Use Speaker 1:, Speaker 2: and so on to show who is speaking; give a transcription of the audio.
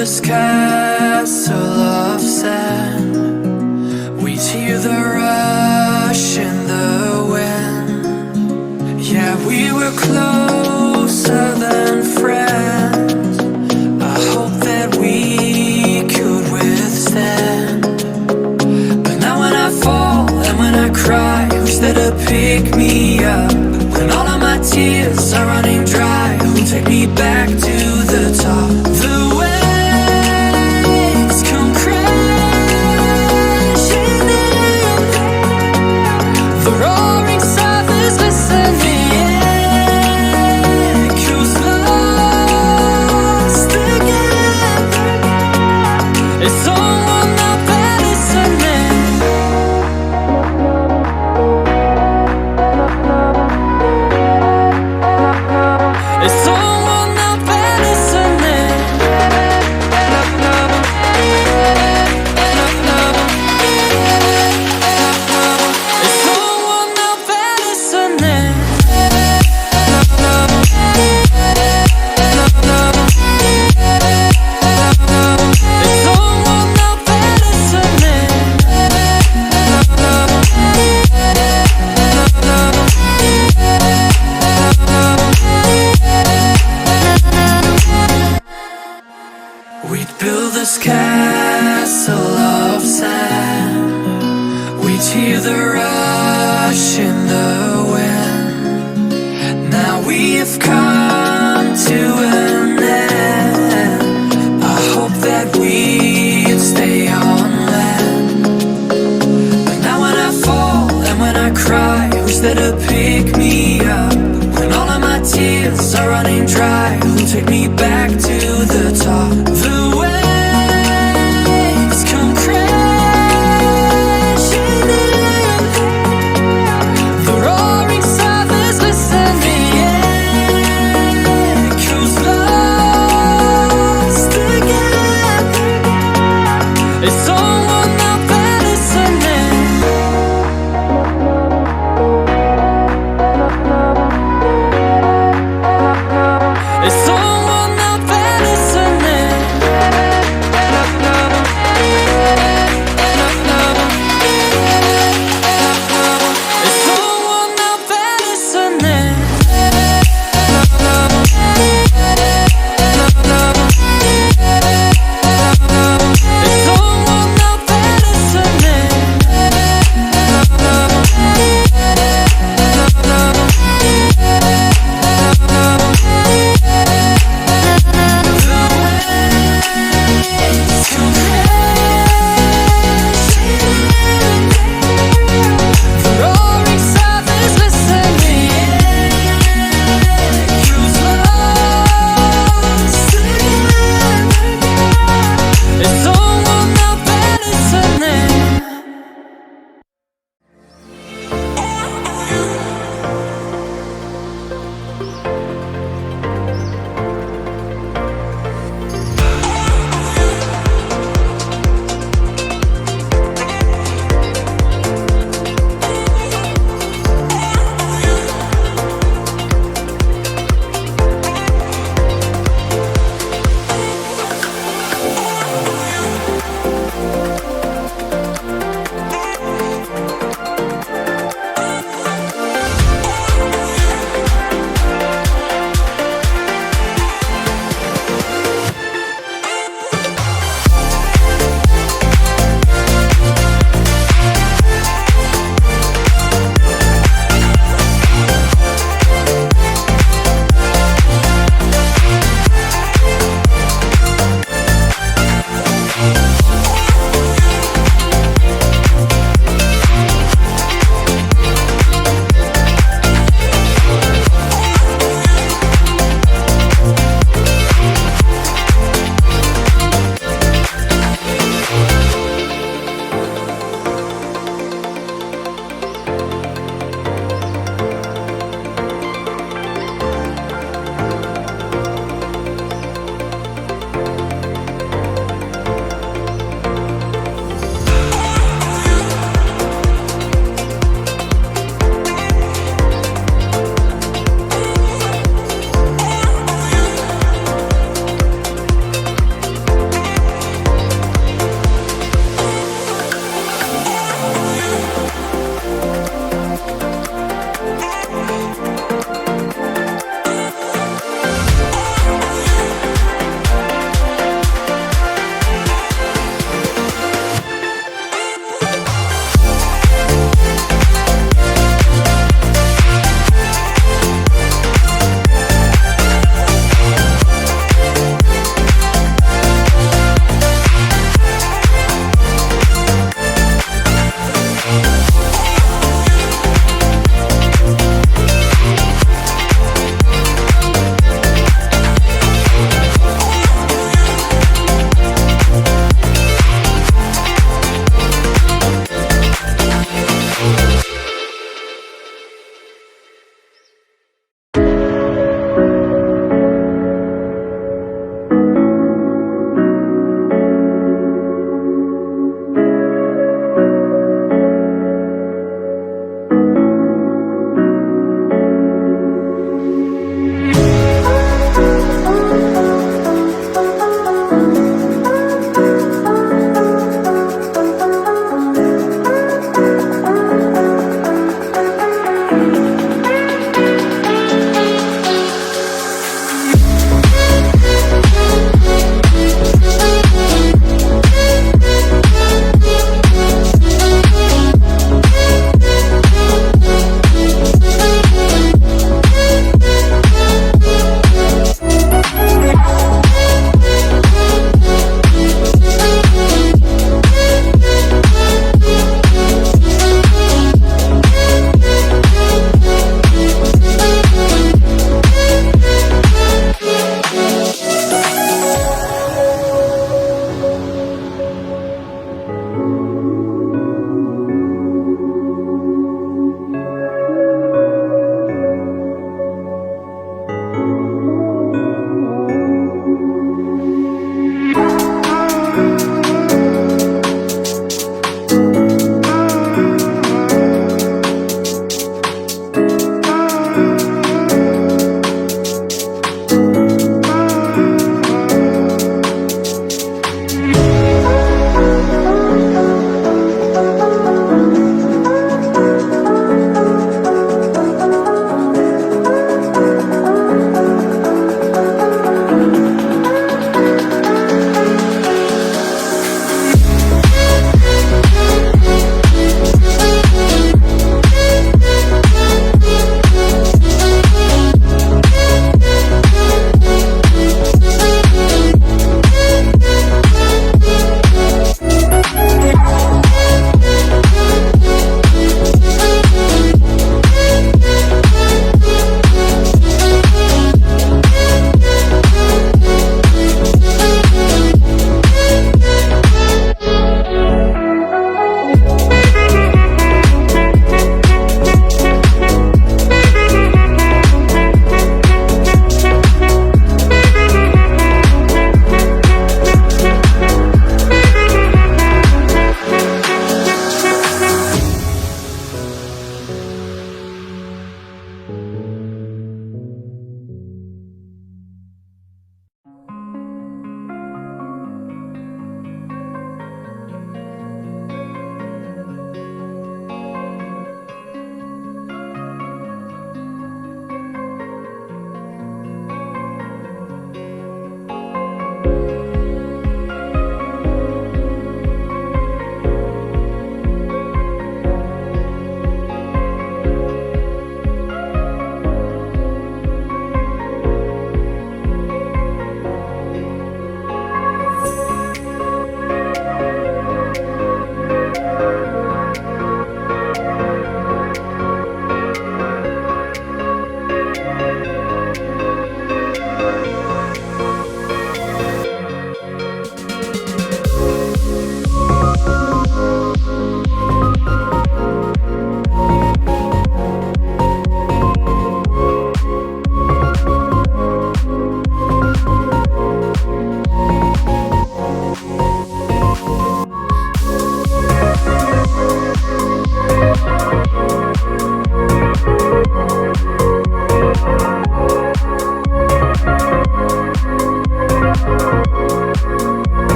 Speaker 1: this castle of sand. We'd hear the rush in the wind. Yeah, we were closer than friends. I hope that we could withstand. But now when I fall and when I cry, who's there to pick me up? When all of my tears are running dry, who'll take me back to the top? The waves come crashing in, the roaring surface listening, echoes lost again. Is someone out there listening? Is someone out there listening? Is someone out there listening? Is someone out there listening? We'd build this castle of sand. We'd hear the rush in the wind. Now we have come to an end. I hope that we'd stay on land. But now when I fall and when I cry, who's there to pick me up? When all of my tears are running dry, who'll take me back